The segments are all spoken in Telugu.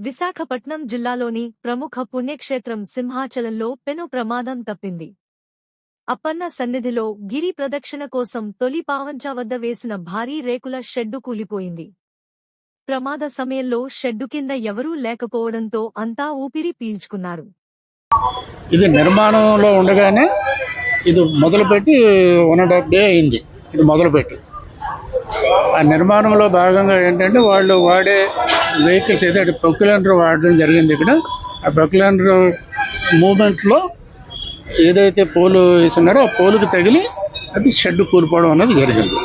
విశాఖపట్నం జిల్లాలోని ప్రముఖ పుణ్యక్షేత్రం సింహాచలంలో పెను ప్రమాదం తప్పింది. అప్పన్న సన్నిధిలో గిరి ప్రదక్షిణ కోసం తొలి పావంచా వద్ద వేసిన భారీ రేకుల షెడ్డు కూలిపోయింది. ప్రమాద సమయంలో షెడ్డు కింద ఎవరూ లేకపోవడంతో అంతా ఊపిరి పీల్చుకున్నారు. ఇది నిర్మాణంలో ఉండగానే ఇది మొదలుపెట్టి 1.5 డే అయింది. ఇది మొదలుపెట్టి ఆ నిర్మాణంలో భాగంగా ఏంటంటే వాళ్ళు వాడే వెహికల్స్ ఏదైతే ప్రొక్యులెండర్ వాడడం జరిగింది. ఇక్కడ ఆ ప్రొక్యులెండర్ మూమెంట్లో ఏదైతే పోలు వేస్తున్నారో ఆ పోలుకి తగిలి అది షెడ్ కూలిపోవడం అన్నది జరిగింది.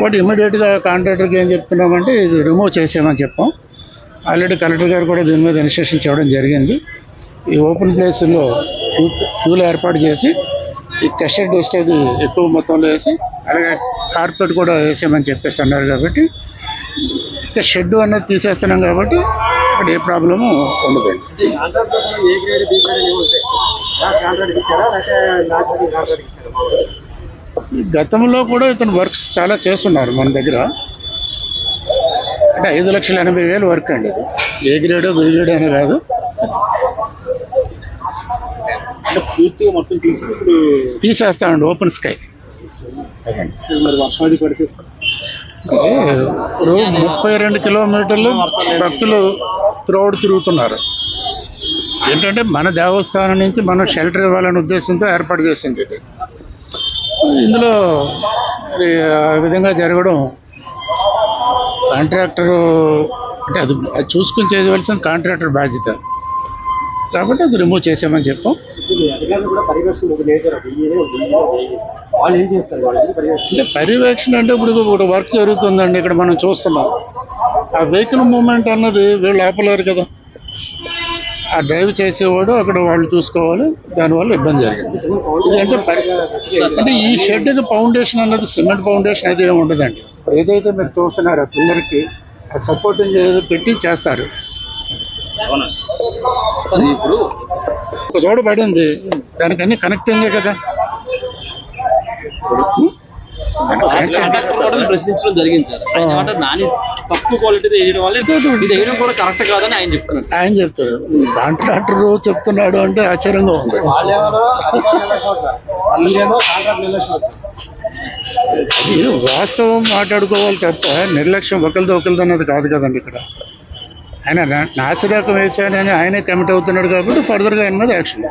వాటి ఇమ్మీడియట్గా కాంట్రాక్టర్కి ఏం చెప్తున్నామంటే ఇది రిమూవ్ చేసామని చెప్పాం. ఆల్రెడీ కలెక్టర్ గారు కూడా దీని మీద ఇన్స్ట్రక్షన్స్ ఇవ్వడం జరిగింది. ఈ ఓపెన్ ప్లేస్లో క్యూలు ఏర్పాటు చేసి ఈ కస్టర్డ్ డస్ట్ అది ఎక్కువ మొత్తంలో వేసి అలాగే కార్పెట్ కూడా వేసామని చెప్పేసి అన్నారు. కాబట్టి ఇక షెడ్ అన్నది తీసేస్తున్నాం కాబట్టి ఇక్కడ ఏ ప్రాబ్లము ఉండదండి. ఈ గతంలో కూడా ఇతను వర్క్స్ చాలా చేస్తున్నారు మన దగ్గర. అంటే 5,80,000 వర్క్ అండి. ఇది ఏ గ్రేడ్ బి గ్రేడ్ అనే కాదు. పూర్తిగా మొత్తం తీసేస్తామండి ఓపెన్ స్కై. మరి వర్షానికి పడితే ఇప్పుడు 32 కిలోమీటర్లు భక్తులు త్రోడ్ తిరుగుతున్నారు. ఏంటంటే మన దేవస్థానం నుంచి మనం షెల్టర్ ఇవ్వాలనే ఉద్దేశంతో ఏర్పాటు చేసింది ఇది. ఇందులో మరి ఆ విధంగా జరగడం కాంట్రాక్టర్ అంటే అది చూసుకుని చేయవలసిన కాంట్రాక్టర్ బాధ్యత. కాబట్టి అది రిమూవ్ చేసామని చెప్పాం. వాళ్ళు ఏం చేస్తారు? అంటే పర్యవేక్షణ అంటే ఇప్పుడు వర్క్ జరుగుతుందండి. ఇక్కడ మనం చూస్తున్నాం ఆ వెహికల్ మూవ్మెంట్ అన్నది వీళ్ళు ఆపలేరు కదా. ఆ డ్రైవ్ చేసేవాడు అక్కడ వాళ్ళు చూసుకోవాలి. దానివల్ల ఇబ్బంది జరిగింది. అంటే ఈ షెడ్కి ఫౌండేషన్ అన్నది సిమెంట్ ఫౌండేషన్ అయితే ఏమి ఉండదండి. ఏదైతే మీరు చూస్తున్నారో పిల్లర్కి సపోర్టింగ్ ఏదో పెట్టి చేస్తారు. ఇప్పుడు ఒక చోట పడింది, దానికి అన్ని కనెక్టింగే కదా. ప్రశ్నించడం జరిగింది సార్. తక్కువ క్వాలిటీ వేయడం వల్ల ఇది వేయడం కూడా కరెక్ట్ కాదని ఆయన చెప్తున్నారు. ఆయన చెప్తారు, కాంట్రాక్టర్ చెప్తున్నాడు అంటే ఆశ్చర్యంగా ఉంది. అది వాస్తవం మాట్లాడుకోవాలి తప్ప నిర్లక్ష్యం ఒకరిది అన్నది కాదు కదండి. ఇక్కడ ఆయన నాసిరకం వేశానని ఆయనే కమిట్ అవుతున్నాడు కాబట్టి ఫర్దర్గా ఆయన మీద యాక్షన్.